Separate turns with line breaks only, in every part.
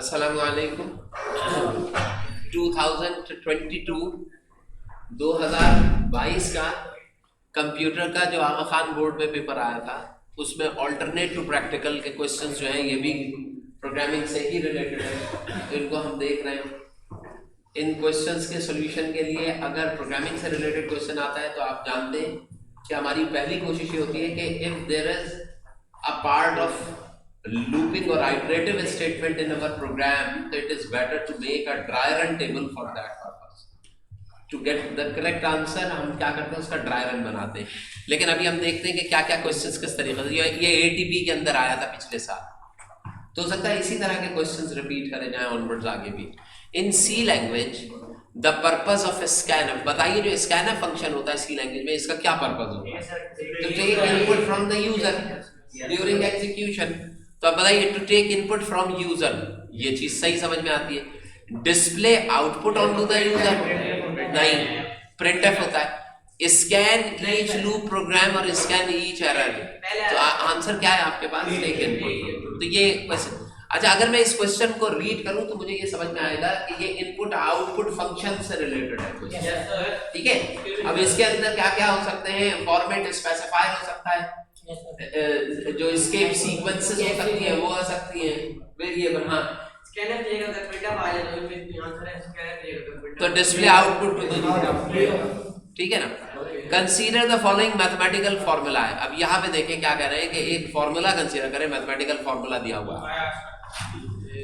अस्सलामुअलैकुम। 2022 का कंप्यूटर का जो आगा खान बोर्ड में पेपर आया था उसमें ऑल्टरनेट टू प्रैक्टिकल के क्वेश्चंस जो हैं ये भी प्रोग्रामिंग से ही रिलेटेड है, तो इनको हम देख रहे हैं। इन क्वेश्चंस के सॉल्यूशन के लिए अगर प्रोग्रामिंग से रिलेटेड क्वेश्चन आता है तो आप जानते हैं कि हमारी पहली कोशिश ये होती है कि if there is a part of looping or iterative statement in our program, so it is better to make a dry run table for that purpose. To get the correct answer हम क्या करते हैं, उसका dry run बनाते हैं। लेकिन अभी हम देखते हैं कि क्या क्या क्वेश्चंस किस तरीके से ये ATP के अंदर आया था पिछले साल, तो हो सकता है इसी तरह के क्वेश्चंस रिपीट करे जाएं ऑनवर्ड्स आगे भी। In C language the purpose of scanf, बताइए जो स्कैनफ फंक्शन होता है सी लैंग्वेज में इसका क्या पर्पस होता है? तो take input from the user during execution. तो अब बताइए to take input from user, ये चीज सही समझ में आती है। Display output on to the user, नहीं, प्रिंटफ होता है। स्कैन ईच लूप प्रोग्राम और स्कैन ईच एरर, तो आंसर क्या है आपके पास? Take input. तो ये क्वेश्चन, अच्छा अगर मैं इस क्वेश्चन को रीड करूं तो मुझे ये समझ में आएगा कि ये इनपुट आउटपुट फंक्शन से रिलेटेड है क्वेश्चन, ठीक है। अब इसके अंदर क्या क्या हो सकते हैं? फॉर्मेट स्पेसिफायर हो सकता है, जो एस्केप सीक्वेंसेस हो सकती है वो आ सकती है, वेरिएबल। हाँ,
स्कैनर प्लेयर का प्रिंटअप आ जाए तो आंसर है स्कैनर प्लेयर का प्रिंटअप,
तो डिस्प्ले आउटपुट टू द, ठीक है ना। Consider the following mathematical formula है। अब यहाँ पे देखें क्या कह रहे हैं कि एक फॉर्मूला कंसीडर करें, मैथमेटिकल फॉर्मूला दिया हुआ है।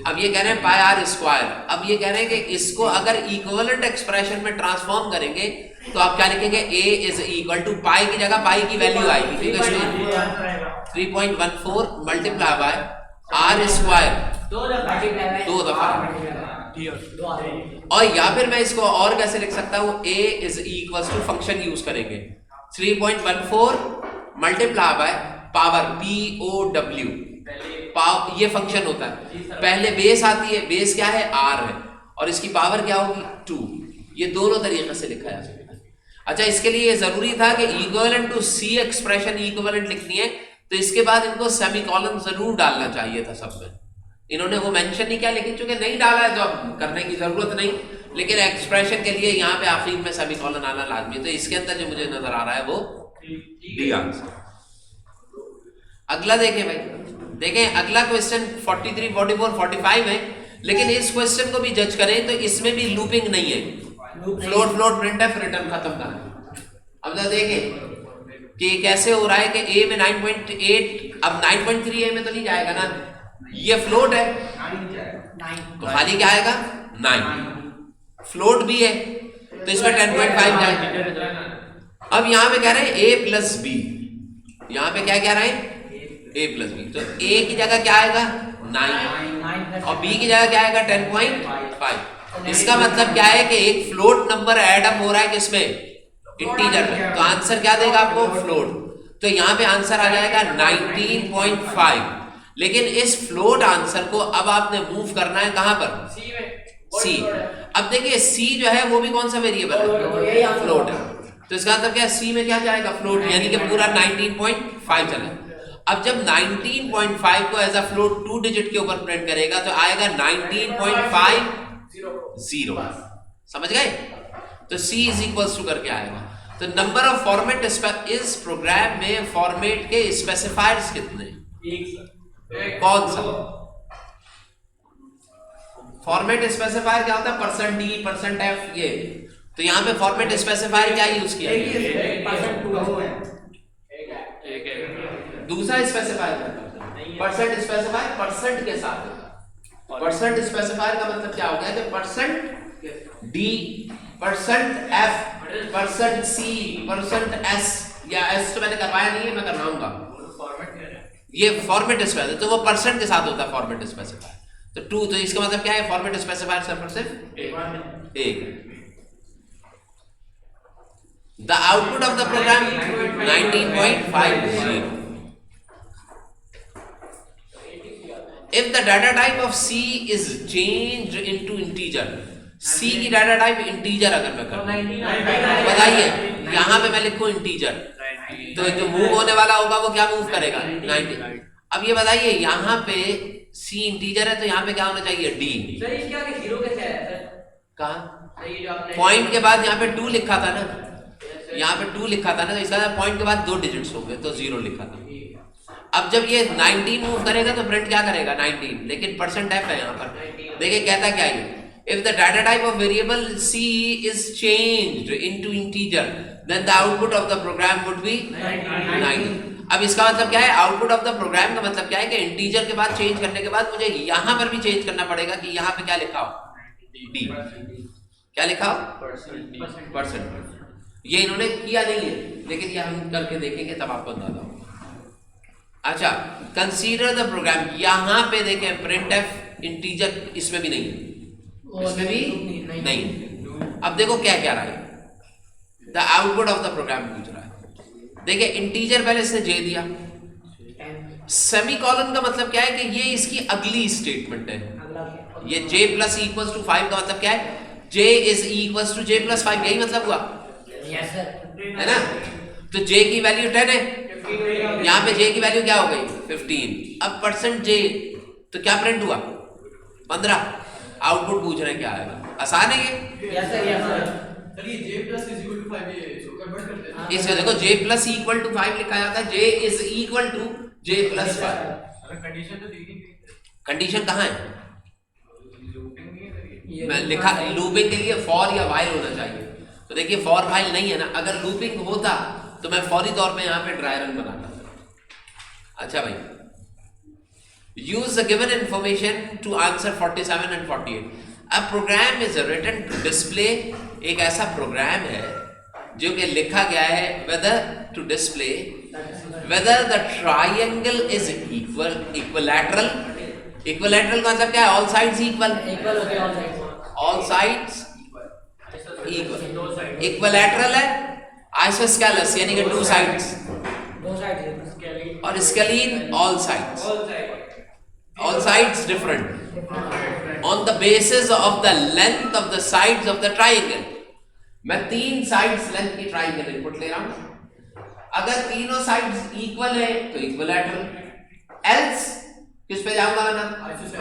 अब ये कह रहे हैं पाई आर स्क्वायर। अब ये कह रहे हैं कि इसको अगर इक्विवेलेंट एक्सप्रेशन में ट्रांसफॉर्म करेंगे तो आप क्या लिखेंगे? a इज इक्वल टू पाई की जगह पाई की वैल्यू आएगी 3.14 मल्टीप्लाई बाय आर स्क्वायर, दो दफा। और या फिर मैं इसको और कैसे लिख सकता हूँ? a is equal to function use करेंगे 3.14 मल्टीप्लाई बाय पावर POW, ये फंक्शन होता है। पहले बेस आती है, बेस क्या है? r है, और इसकी पावर क्या होगी? 2। ये दोनों तरीके से लिखा जा सकता है। अच्छा, इसके लिए जरूरी था कि equivalent to C expression equivalent लिखनी है, तो इसके बाद इनको सेमीकोलन जरूर डालना चाहिए था सब में। इन्होंने वो मेंशन नहीं किया, लेकिन चूंकि नहीं डाला है तो अब करने की जरूरत नहीं, लेकिन एक्सप्रेशन के लिए यहाँ पे आखिर में सेमीकोलन आना लाजमी है। तो इसके अंदर जो मुझे नजर आ रहा है वो डी आंसर। अगला देखें भाई, देखें अगला क्वेश्चन 43, 44, 45 है, लेकिन इस क्वेश्चन को भी जज करें तो इसमें भी लूपिंग नहीं है, फ्लोट प्रिंटफ रिटर्न खत्म था। अब ना देखें कि कैसे हो रहा है कि a में 9.8, अब 9.3 a में तो नहीं जाएगा ना, ये फ्लोट है तो खाली क्या आएगा? 9। फ्लोट भी है तो इसमें 10.5 जाएगा। अब यहाँ पे कह रहे हैं a प्लस b, यहाँ पे क्या कह रहे हैं? a प्लस b, तो a की जगह क्या आएगा? 9, और b की जगह क्या आएगा? 10.5। इसका मतलब क्या है कि एक फ्लोट नंबर ऐड अप हो रहा है किसमें? इंटीजर में। तो आंसर क्या देगा आपको? फ्लोट। तो यहाँ पे आंसर आ जाएगा 19.5। लेकिन इस फ्लोट आंसर को अब आपने मूव करना है कहां पर? सी। अब देखिए सी जो है वो भी कौन सा वेरिएबल है? फ्लोट है। तो इसका मतलब क्या? सी में क्या जाएगा? फ्लोट, यानी कि पूरा 19.5 चला। अब जब 19.5 को एज अ फ्लोट 2 डिजिट के ऊपर प्रिंट करेगा तो आएगा 19.50। समझ गए? तो C इज इक्वल टू करके आएगा। तो नंबर ऑफ फॉर्मेट इस प्रोग्राम में फॉर्मेट के स्पेसिफायर्स कितने? कौन सा फॉर्मेट स्पेसिफायर क्या होता है? %D, %F, ये। तो यहाँ पे फॉर्मेट स्पेसिफायर क्या यूज किया? दूसरा स्पेसिफायर परसेंट स्पेसिफायर परसेंट के साथ होता है। परसेंट स्पेसिफायर का मतलब क्या हो गया कि %D, %F, %C, %S, या S तो मैंने करवाया नहीं है, मैं करवाऊंगा। ये फॉर्मेट स्पेसिफायर, तो वो परसेंट के साथ होता है फॉर्मेट स्पेसिफायर। तो 2, तो इसका मतलब क्या है? फॉर्मेट स्पेसिफायर सिर्फ एक। The output of the program 19.50। If the data type of C is changed into integer, C की डाटा टाइप इंटीजर अगर मैं करूं, बताइए यहाँ पे मैं लिखूं इंटीजर, तो जो मूव होने वाला होगा वो क्या मूव करेगा? 90। अब ये बताइए यहाँ पे सी इंटीजर है तो यहाँ पे क्या होना चाहिए डी।
सर इसके आगे 0 कैसे आया सर?
कहाँ?
सर ये जो आपने
पॉइंट के बाद यहाँ पे 2 लिखा था ना, यहाँ पे 2 लिखा था ना, तो इसका पॉइंट के बाद 2 डिजिट्स हो गए तो 0 लिखा था। अब जब ये 19 मूव करेगा तो प्रिंट क्या करेगा 19, लेकिन परसेंट f है यहाँ पर। देखिए कहता क्या है, if the data type of variable c is changed into integer then the output of the program would be 9। अब इसका मतलब क्या है, आउटपुट ऑफ द प्रोग्राम का मतलब क्या है कि इंटीजर के बाद चेंज करने के बाद मुझे यहाँ पर भी चेंज करना पड़ेगा कि यहाँ पे क्या लिखा हो d, क्या लिखा हो परसेंट। ये इन्होंने किया नहीं है, लेकिन ये हम करके देखेंगे तब आपको अंदाजा होगा। अच्छा, कंसीडर द प्रोग्राम, यहाँ पे देखें प्रिंट एफ इंटीजर इसमें भी नहीं है, इसमें भी नहीं। अब देखो क्या क्या रहा है, the output of the program पूछ रहा है। देखिए इंटीजर पहले इसने जे दिया, सेमीकोलन का मतलब क्या है कि ये इसकी अगली स्टेटमेंट है। ये j प्लस इक्वल्स टू 5 का मतलब क्या है, j is equals to j plus 5, यही मतलब हुआ है ना। तो j की वैल्यू 10 है, यहाँ पे j की वैल्यू क्या हो गई 15। अब परसेंट j तो क्या प्रिंट हुआ 15। आउटपुट पूछ रहे हैं क्या आएगा, आसान है ये। इसको देखो j प्लस इक्वल टू 5 लिखा जाता है, j is equal to j plus 5। Condition कहाँ है, मैं लिखा लूपिंग के लिए फॉर या वाइल होना चाहिए। तो देखिए फॉर वाइल नहीं है ना, अगर लूपिंग होता तो मैं फौरी तौर पे यहाँ पे ड्राई रन बनाता। अच्छा भाई, use the given information to answer 47 and 48। A program is written to display, एक ऐसा प्रोग्राम है जो कि लिखा गया है whether to display whether the triangle is equilateral। equilateral का मतलब क्या है, all sides equal, all sides equal। equilateral है isosceles यानी कि 2 sides, और scalene all sides different on the basis of the length of the sides of the triangle। मैं 3 sides length की triangle इनपुट ले रहा हूं, अगर तीनों sides equal है तो equilateral, else किस पे जाऊंगा ना,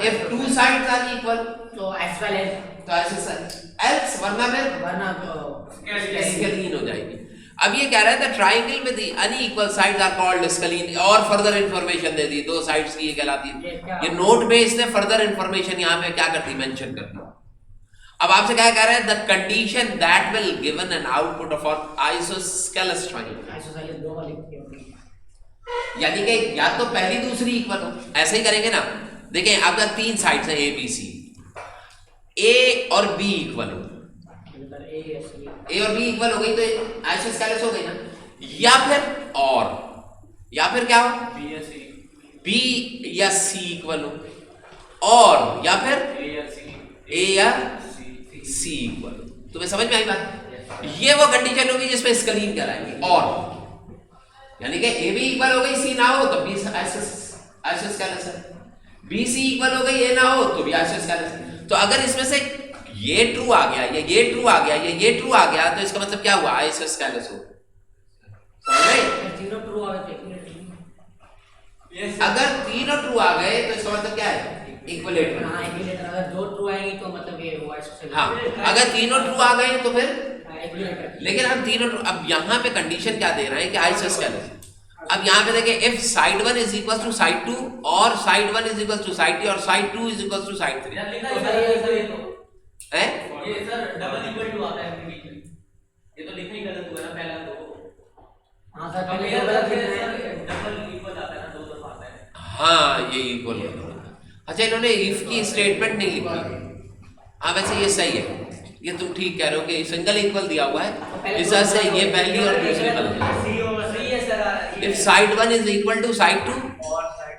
if 2 sides are equal तो isosceles, else वरना scalene हो जाएगी। अब ये कह रहा है ट्राइंगल में the unequal sides are called scalene, और फर्दर इंफॉर्मेशन दे दी 2 साइड्स की ये कहलाती है। ये नोट में इसने फर्दर इंफॉर्मेशन यहाँ पे क्या कर दी, मेंशन कर दी। अब आपसे क्या कह रहा है, the condition that will given an output of isosceles triangle, यानी कि या तो पहली दूसरी इक्वल हो, ऐसे ही करेंगे ना। देखें आपका 3 साइड्स है ए बी सी, ए और बी इक्वल हो, ए और बी इक्वल हो गई तो आइसोस्केलस हो गई ना। या फिर क्या हो, बी या सी इक्वल हो, और या फिर ए या सी इक्वल हो। तुम्हें समझ में आई बात, ये वो कंडीशन होगी जिसमें स्केलीन कहलाएगी। और यानी कि ए बी इक्वल हो गई सी ना हो तो बी आइसोस्केलस है, बी सी इक्वल हो गई ए ना हो तो बी आइसोस्केलस है। तो अगर इसमें से ये ट्रू आ गया या ये ट्रू आ गया या ये ट्रू आ गया तो इसका मतलब क्या हुआ, आइसोस्केलस हो। समझ गए? अगर तीनों ट्रू आ गए तो इसका मतलब क्या है, इक्विलेटरल।
अगर 2 ट्रू आएंगे तो मतलब ये हुआ आइसोस्केलस।
हाँ, अगर तीनों ट्रू आ गए तो फिर लेकिन हम तीनों, अब यहाँ पे कंडीशन क्या दे रहे हैं कि आइसोस्केलस। अब यहाँ पे देखिए if side 1 is equal to side 2 और side 1 is equal to side 3 और side 2 is equal to side 3 है।
ये सर डबल इक्वल टू आता है बीच में, ये तो लिखना ही गलत हुआ ना पहला तो। हां सर पहले गलत लिखना है, डबल इक्वल आता है ना, 2 दफा आता है।
हाँ ये इक्वल है। अच्छा इन्होंने इफ की स्टेटमेंट नहीं लिखी। हाँ वैसे ये सही है, ये तुम ठीक कह रहे हो कि सिंगल इक्वल दिया हुआ है, इस वजह से ये पहली और दूसरी बन गई। If side 1 is equal to side 2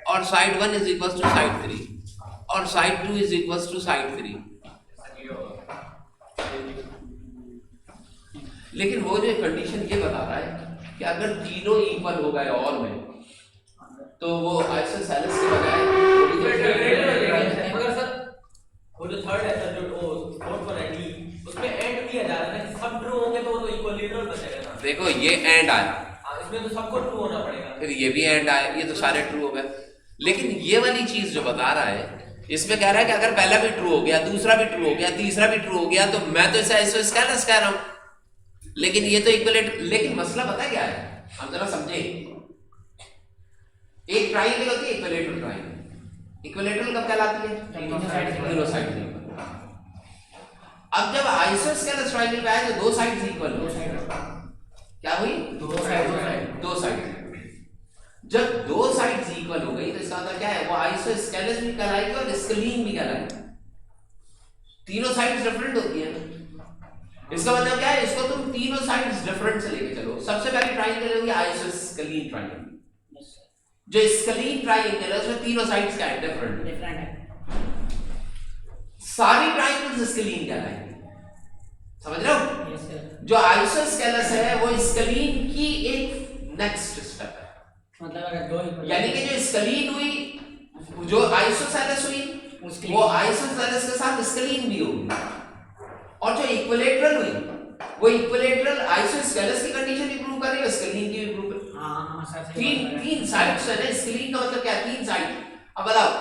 और side 1 is equal to side 3 और side 2 is equal to side 3। लेकिन वो जो कंडीशन ये बता रहा है कि अगर तीनों इक्वल हो गए और में तो वो आइसोसेलेस के बजाय
मगर सर वो जो थर्ड है सर, जो फोर्थ पर है डी, उसमें एंड दिया जा रहा है कि सब ट्रू होंगे तो वो तो इक्विलेटरल बचेगा ना।
देखो ये एंड आया,
हां इसमें तो सबको ट्रू होना पड़ेगा।
फिर ये भी एंड आया, ये तो सारे ट्रू हो गए। लेकिन ये वाली चीज जो बता रहा है इसमें कह रहा है कि अगर पहला भी ट्रू हो गया, दूसरा भी ट्रू हो गया, तीसरा भी ट्रू हो गया, तो मैं तो इसे आइसोस्केलस कह रहा हूं। लेकिन ये तो इक्विलेटरल, लेकिन मसला पता क्या है, हम जरा समझे। एक ट्राइंगल होती है इक्विलेटरल ट्राइंगल। इक्विलेटरल कब कहलाती है? तीनों साइड। अब जब आइसोस्केलस ट्राइंगल पे आए तो दो साइड्स इक्वल हो, क्या हुई? दो साइड। जब दो साइड्स इक्वल हो गई तो इसका मतलब क्या है, वो आइसोस्केलस भी कहलाएगी और स्केलीन भी कहलाएगी। तीनों साइड्स डिफरेंट होती है ना। इसका मतलब क्या है, इसको तुम तीनों साइड्स डिफरेंट से लेके चलो। सबसे पहली ट्राइंगल होगी आइसोस्केलीन ट्राइंगल। जो स्केलीन ट्राइंगल है उसमें तीनों साइड्स क्या है? डिफरेंट है। सारी ट्राइंगल्स स्केलीन कहलाएंगी, समझ रहे हो? जो आइसोस्केलस है वो स्केलीन की एक नेक्स्ट स्टेप है।
मतलब अगर दो
यानी कि जो स्केलीन हुई, जो आइसोसेलेस हुई, वो आइसोसेलेस के साथ स्केलीन भी होगी। और जो इक्विलेटरल हुई, वो इक्विलेटरल आइसोस्केलस की कंडीशन भी प्रूव कर रही है, स्केलीन की भी प्रूव कर रही है।
हां सर,
तीन साइड्स है ना स्केलीन का, मतलब क्या है? तीन साइड। अब बताओ,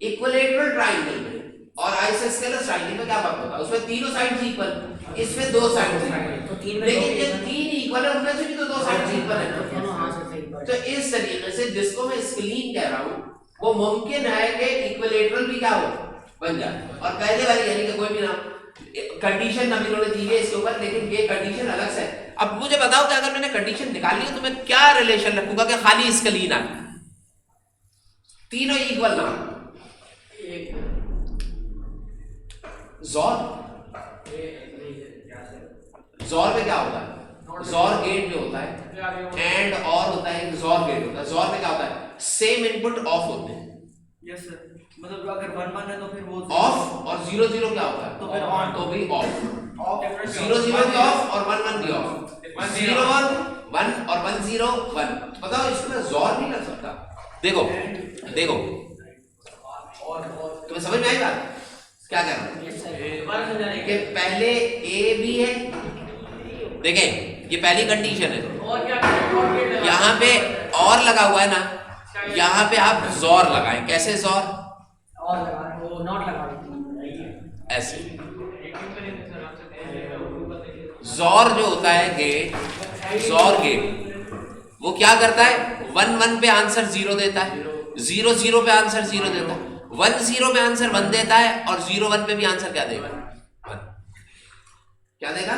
इक्विलेटरल ट्राइंगल में और आइसोस्केलस ट्राइंगल में क्या फर्क होता है? उसमें तीनों साइड्स इक्वल, इसमें दो साइड्स इक्वल।
तो तीन में
लेकिन ये तीन इक्वल है, उनमें से भी तो दो साइड्स इक्वल है। तो इस तरीके से जिसको मैं स्केलीन कह रहा हूं, वो मुमकिन है कि इक्विलेटरल भी क्या हो, बन जाए। और पहले वाली यानी कि कोई भी ना कंडीशन ना इन्होंने दी है इसके ऊपर, लेकिन ये कंडीशन अलग से है। अब मुझे बताओ कि अगर मैंने कंडीशन निकाली है तो मैं क्या रिलेशन रखूंगा कि खाली स्केलीन आ, तीनों इक्वल ना। जोर में क्या होता है? जोर गेट जो होता है एंड और होता है, जोर गेट होता है। जोर में क्या होता है? सेम इनपुट ऑफ होते हैं।
यस सर, मतलब अगर 1 1 है तो फिर वो
ऑफ, और 0 0 क्या होता है?
तो फिर ऑन,
तो भी ऑफ। 0 0 भी ऑफ और 1 1 भी ऑफ। 0 1 1 और 1 0 1। बताओ इसमें जोर नहीं लग सकता। देखो तुम्हें समझ में आई बात क्या कह रहा हूं? कि पहले ए भी है, देखें ये पहली कंडीशन है,
और क्या
यहाँ पे और लगा हुआ है ना, यहाँ पे आप जोर लगाएं। कैसे जोर?
और लगा वो नॉट लगा
ऐसे। जोर जो होता है गेट, जोर गेट वो क्या करता है? 1 1 पे आंसर 0 देता है, 0 0 पे आंसर 0 देता है, 1 0 पे आंसर 1 देता है, और 0 1 पे भी आंसर क्या देगा? 1। क्या देगा?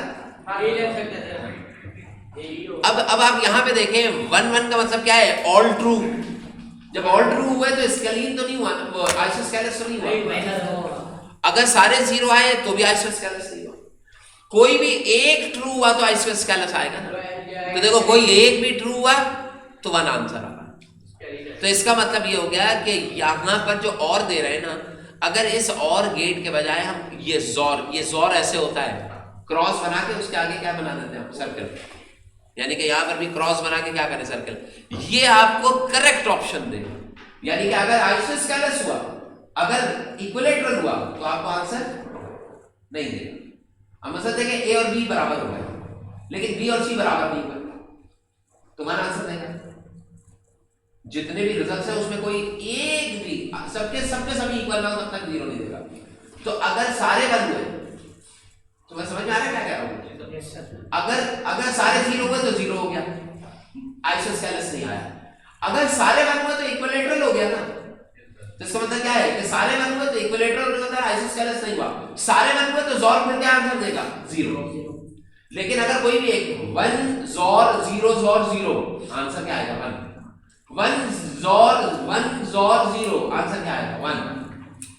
अब आप यहाँ पे देखें 1 1 का मतलब क्या है? All true. जब ऑल ट्रू हुआ तो स्केलीन तो नहीं हुआ, आइसोस्केलस तो नहीं हुआ। अगर सारे 0 आए तो भी आइसोस्केलस नहीं हुआ। कोई भी एक ट्रू हुआ तो आइसोस्केलस आएगा ना। तो देखो कोई एक भी ट्रू हुआ तो 1 आंसर आएगा। तो इसका मतलब ये हो गया कि यहाँ पर जो और दे रहे हैं ना, अगर इस और गेट के बजाय हम ये जोर ऐसे होता है, क्रॉस बना के उसके आगे क्या बना देते हैं? सर्कल। यानी कि यहाँ पर भी क्रॉस बना के क्या करें? सर्कल। ये आपको करेक्ट ऑप्शन देगा। यानी कि अगर आइसोस्केलस हुआ, अगर इक्विलेटरल हुआ तो आपको आंसर नहीं देगा। हम मतलब देखें ए और बी बराबर हो गए, लेकिन बी और सी बराबर नहीं हुए, तुम्हारा आंसर देगा। जितने भी रिजल्ट्स है उसमें कोई एक भी, सबके सभी इक्वल ना हो तब तक 0 नहीं देगा। तो अगर सारे 1 हुए, तुम्हें समझ में आ रहा है क्या कह रहा हूं? अगर सारे 0 हुए तो 0 हो गया, आइसोस्केलस नहीं आया। अगर सारे 1 हुए तो इक्विलेटरल हो गया ना। तो इसका मतलब क्या है कि सारे 1 हुए तो इक्विलेटरल हो गया, आइसोस्केलस नहीं हुआ। सारे 1 हुए तो जोर मिल गया, आंसर देगा 0। लेकिन अगर कोई भी एक 1 जोर 0 जोर 0, आंसर क्या आएगा? 1 जोर 0, आंसर क्या आएगा? 1।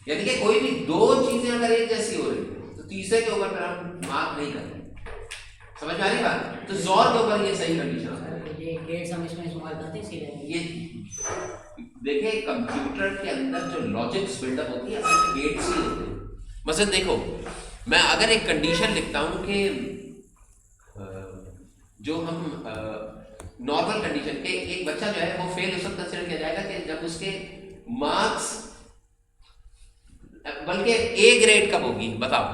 यानी कि कोई भी दो चीजें अगर एक जैसी हो रही तो तीसरे के ऊपर फिर हम मार्क नहीं करते। समझ में आ रही बात? तो जोर के ऊपर ये सही कंडीशन है।
ये गेट्स हम इसमें इस्तेमाल करते हैं इसीलिए।
ये देखिए कंप्यूटर के अंदर जो लॉजिक्स बिल्डअप होती है असल में गेट्स ही होते हैं। मतलब देखो मैं अगर एक कंडीशन लिखता हूं कि जो हम नॉर्मल कंडीशन के एक बच्चा जो है वो फेल उस वक्त कंसिडर किया जाएगा कि जब उसके मार्क्स, बल्कि ए ग्रेड कब होगी? बताओ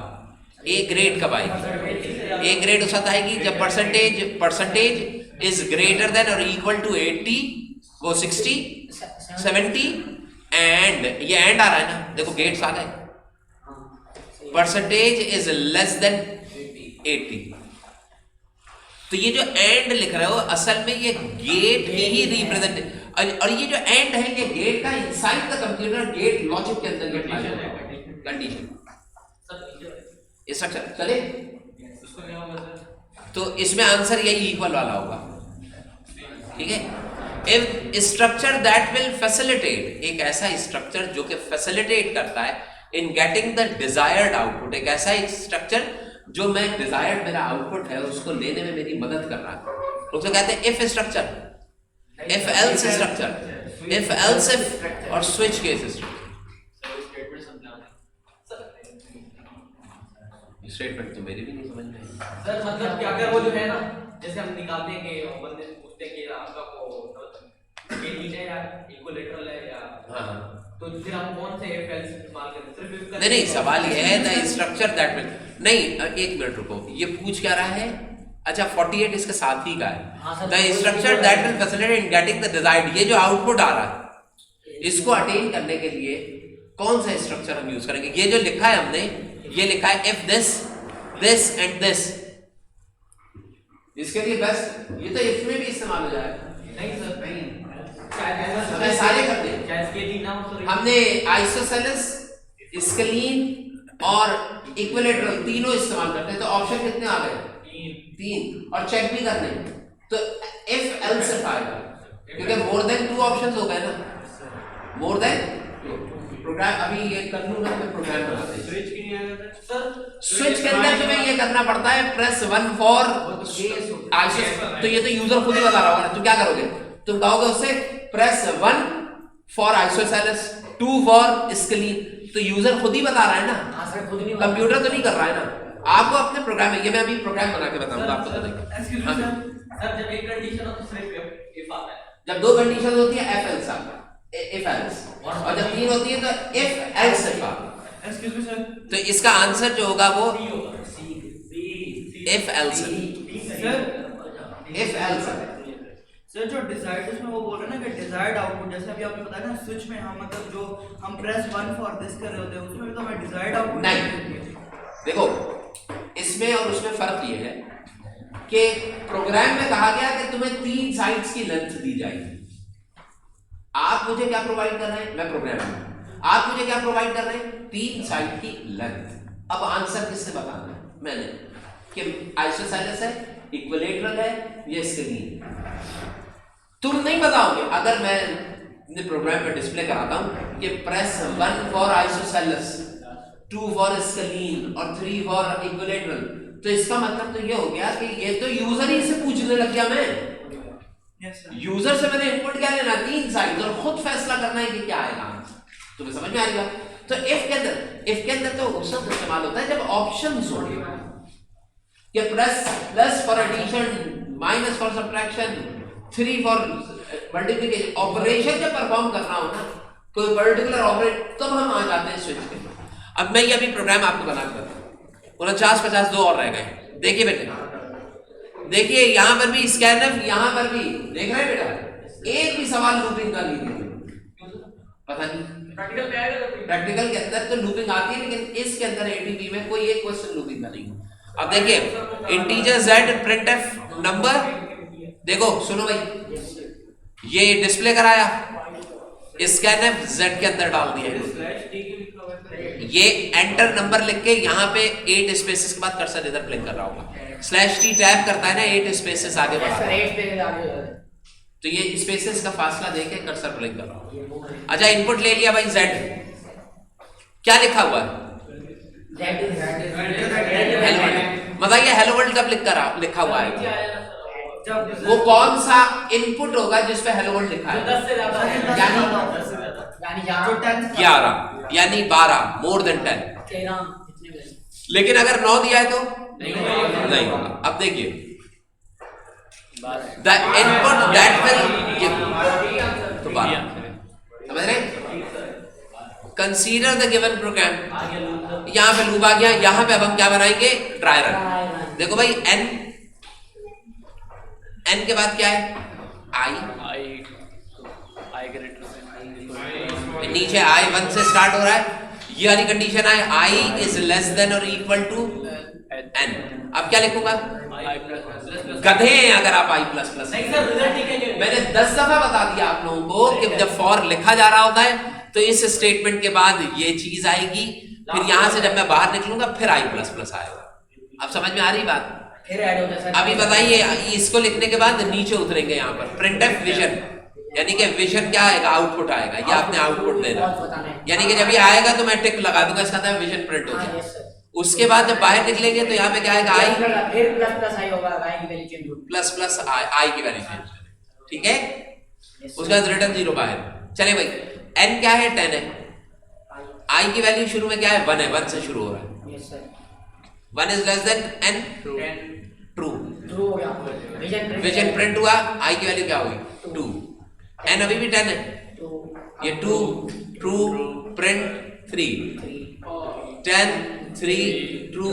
ए ग्रेड कब आएगी? ए ग्रेड उस वक्त आएगी जब परसेंटेज इज ग्रेटर देन और इक्वल टू 80, वो 60, 70 एंड ये एंड आ रहा है ना, देखो गेट्स आ गए, परसेंटेज इज लेस देन 80। तो ये जो एंड लिख रहे हो असल में ये गेट ही रिप्रेजेंट, और ये जो एंड है ये गेट का inside the computer gate logic के अंदर गेट कंडीशन स्ट्रक्चर चले। तो इसमें आंसर यही इक्वल वाला होगा, ठीक है। If structure that will facilitate, एक ऐसा स्ट्रक्चर जो कि फैसिलिटेट करता है in getting the desired output, एक ऐसा स्ट्रक्चर जो मैं डिजायर्ड मेरा आउटपुट है उसको लेने में मेरी मदद कर रहा है, उसको कहते हैं if structure, if else structure, if else if और स्विच केस स्ट्रक्चर। स्टेटमेंट तो मेरी भी नहीं समझ में आई
सर। मतलब कि अगर वो जो है ना, जैसे हम निकालते हैं कि बंदे से पूछते हैं कि आपका को गेट है या इक्विलेटरल है या, हाँ, तो फिर हम कौन से एफ एल्स इस्तेमाल करें? सिर्फ
नहीं सवाल ये है द स्ट्रक्चर दैट विल, नहीं एक मिनट रुको, ये पूछ क्या रहा है? अच्छा 48 इसके साथ ही का है, the structure that will facilitate in getting the desired, ये जो आउटपुट आ रहा है इसको अटेन करने के लिए कौन सा स्ट्रक्चर हम यूज करेंगे? ये जो लिखा है हमने, ये लिखा है if this this and this, इसके लिए बस ये तो इफ में भी इस्तेमाल हो जाएगा।
नहीं सर, नहीं
हमें सारे करते हैं, हमने आइसोसेलेस, स्केलीन और इक्विलेटरल तीनों इस्तेमाल करते हैं, तो ऑप्शन कितने आ गए? 3। और चेक भी करने, तो इफ एल्स इफ आएगा, क्योंकि मोर देन 2 ऑप्शंस हो गए ना, मोर देन प्रोग्राम। अभी ये कर लूं ना, मैं प्रोग्राम बनाते हैं।
स्विच की नहीं आएगा सर,
स्विच के अंदर तुम्हें ये करना पड़ता है प्रेस 1 फॉर आइसोसेलेस, तो ये तो यूजर खुद ही बता रहा होगा ना, तुम क्या करोगे? तुम कहोगे उससे press 1 for isosceles, 2 for scalene, तो यूजर खुद ही बता रहा है ना, कंप्यूटर तो नहीं कर रहा है ना, आपको अपने प्रोग्राम में, ये मैं अभी प्रोग्राम बना के बताऊंगा आपको।
सर जब एक कंडीशन हो तो सिर्फ इफ आता है,
जब 2 कंडीशन होती है एफ एल्स आता है, इफ एल्स, और जब 3 होती है तो इफ एल्स इफ आता है।
एक्सक्यूज मी सर,
तो इसका आंसर जो होगा वो if else, if else.
Sir जो डिजायर्ड, उसमें वो बोल रहे हैं ना कि डिजायर्ड आउटपुट, जैसे अभी आपने बताया ना स्विच में हम मतलब जो हम प्रेस 1 फॉर दिस कर रहे होते हैं उसमें भी तो हमें डिजायर्ड आउटपुट
नहीं। देखो इसमें और उसमें फर्क ये है कि प्रोग्राम में कहा गया कि तुम्हें 3 साइड्स की लेंथ दी जाएगी, आप मुझे क्या प्रोवाइड कर रहे हैं? मैं प्रोग्राम में, आप मुझे क्या प्रोवाइड कर रहे हैं? 3 साइड की लेंथ। अब आंसर किससे बताना है मैंने कि आइसोसेलेस है, इक्विलेटरल है या स्केलीन? तुम नहीं बताओगे। अगर मैं प्रोग्राम में डिस्प्ले कराता हूं कि press 1 for isosceles, 2 for scalene और 3 फॉर इक्विलेटरल, तो इसका मतलब तो ये हो गया कि ये तो यूजर ही से पूछने लग गया मैं। यूजर से मैंने इनपुट क्या लेना? 3 साइड, और खुद फैसला करना है कि क्या आएगा। तुम्हें समझ में आएगा? तो इफ के अंदर तो उस वक्त इस्तेमाल होता है जब ऑप्शंस हो कि plus for addition, minus for subtraction, 3 for multiplication, operation जब परफॉर्म करना हो ना कोई पर्टिकुलर ऑपरेट, तब हम आ जाते हैं स्विच के। अब मैं ये अभी प्रोग्राम आपको बना के बताऊं, 49-50 2 और रह गए। देखिए बेटे, देखिए यहां पर भी स्कैनफ, यहां पर भी देख रहे हैं बेटा, एक भी सवाल लूपिंग का नहीं है। पता नहीं
प्रैक्टिकल में आएगा,
प्रैक्टिकल के अंदर तो लूपिंग आती है, लेकिन इसके अंदर एटीपी में कोई एक क्वेश्चन लूपिंग का नहीं। अब देखिए इंटीजर z प्रिंटफ नंबर, देखो सुनो भाई, ये डिस्प्ले कराया, स्कैनफ z के अंदर डाल दिया, ये एंटर नंबर लिख के यहाँ पे 8 स्पेसेस के बाद कर्सर इधर ब्लिंक कर रहा होगा, /t टैब करता है ना, 8 स्पेसेस आगे बढ़ा है, तो ये स्पेसेस का फासला देके कर्सर ब्लिंक कर रहा होगा। अच्छा इनपुट ले लिया भाई z, क्या लिखा हुआ है? Hello world. बताइए हेलो वर्ल्ड कब लिखा हुआ है? वो कौन सा इनपुट होगा जिसपे हेलो वर्ल्ड लिखा है?
10 से ज्यादा,
यानी 11 यानी 12, मोर देन 10। लेकिन अगर 9 दिया है तो नहीं होगा। अब देखिए the input that will give, तो 12 समझ रहे? कंसीडर द गिवन प्रोग्राम, यहां पे लूप आ गया, यहां पे अब हम क्या बनाएंगे? Try run. देखो भाई n के बाद क्या है? i नीचे i 1 से स्टार्ट हो रहा है, ये वाली कंडीशन है i इज लेस देन और इक्वल टू n। अब क्या लिखूंगा? गधे हैं अगर आप i प्लस प्लस।
नहीं सर रिजल्ट ठीक है।
मैंने 10 दफा बता दिया आप लोगों को कि जब फॉर लिखा जा रहा होता है तो इस स्टेटमेंट के बाद ये चीज आएगी, फिर यहां से जब मैं बाहर निकलूंगा फिर i प्लस प्लस आएगा। अब समझ में आ रही बात?
फिर ऐड होता है सर।
अभी बताइए, इसको लिखने के बाद नीचे उतरेंगे यहाँ पर printf विजन, यानी कि विजन क्या आएगा? आउटपुट आएगा, ये आपने आउटपुट देना, यानी कि जब ये आएगा तो मैं टिक लगा दूंगा, इसका मतलब विजन प्रिंट हो गया। उसके बाद जब बाहर निकलेंगे तो यहाँ पे क्या आएगा? आई
फिर प्लस प्लस आई होगा, आई की वैल्यू चेंज होगी,
प्लस प्लस आई की वैल्यू चेंज, ठीक है। उसके बाद रिटर्न 0 बाहर। चले भाई, n क्या है? 10 है। i की वैल्यू शुरू में क्या है? 1 है, 1 से शुरू हो रहा है।
Yes sir.
1 is less then n, true,
true हो गया।
विजन प्रिंट हुआ, i की वैल्यू क्या होगी? 2। n अभी भी 10 है, ये 2, true, print 3, 10, 3, true,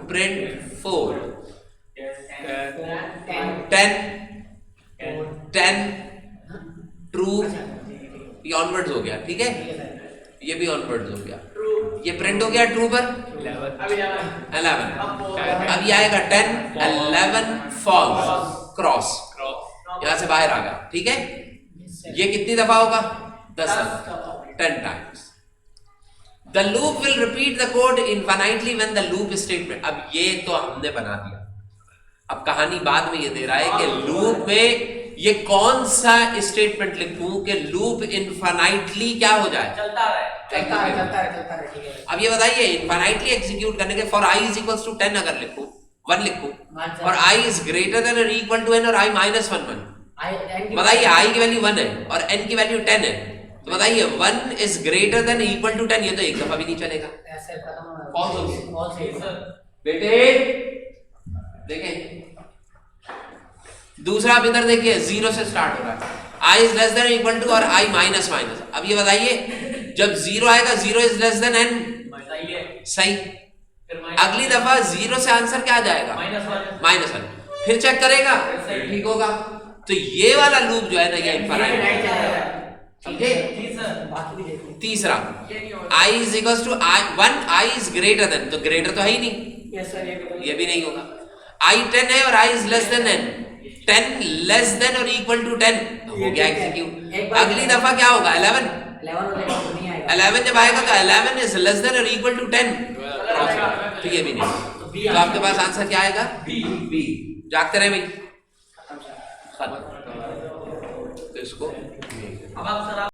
print 4, 10, true, ये ऑनवर्ड्स हो गया, ठीक है। ये भी ऑनवर्ड्स हो गया, ये प्रिंट हो गया ट्रू पर 11। अब ये आएगा 10, 11 फॉल्स, क्रॉस, यहां से बाहर आ गया, ठीक है। ये कितनी दफा होगा? 10 times. The loop will repeat the code infinitely when the loop statement. अब ये तो हमने बना दिया, अब कहानी बाद में ये दे रहा है कि लूप में ये कौन सा स्टेटमेंट लिखूं कि लूप इनफाइनाइटली क्या हो जाए?
चलता रहे।
चलता रहे, ठीक है।
अब ये बताइए, इनफाइनाइटली एग्जीक्यूट करने के for i is equals to 10 अगर लिखूं, 1 लिखूं, और i इज ग्रेटर देन और इक्वल टू n और i माइनस 1 बताइए, i की वैल्यू 1 है और n की वैल्यू 10 है, तो बताइए 1 is greater than equal to 10, ये तो एक दफा भी नहीं चलेगा।
ऐसे खत्म हो
False हो
गया।
सर
बेटे देखें, दूसरा आप इधर देखिए, 0 से स्टार्ट हो रहा है, i is less than equal to और i माइनस माइनस। अब ये बताइए, जब 0 आएगा 0 इज लेस देन n,
सही है।
सही।
फिर
अगली दफा 0 से आंसर क्या आ जाएगा? माइनस 1। फिर चेक करेगा, ठीक होगा। तो ये वाला लूप जो है ना, ये इनफाइनाइट, ठीक है।
जी सर।
बाकी भी देखो।
तीसरा, i is equals to 1, i is greater than, तो ग्रेटर तो है ही नहीं,
यस सर,
ये भी नहीं होगा। i 10 है और i is less then n, 10 less than और इक्वल टू 10 हो गया एग्जीक्यूट। अगली दफा क्या होगा? 11
11 हो जाएगा, तो नहीं आएगा।
11 जब आएगा तो 11 इज लेस देन और इक्वल टू 10, तो ये भी नहीं। तो आपके पास आंसर क्या आएगा? बी। जागते रहे भाई, खत्म। तो इसको
अब आप सर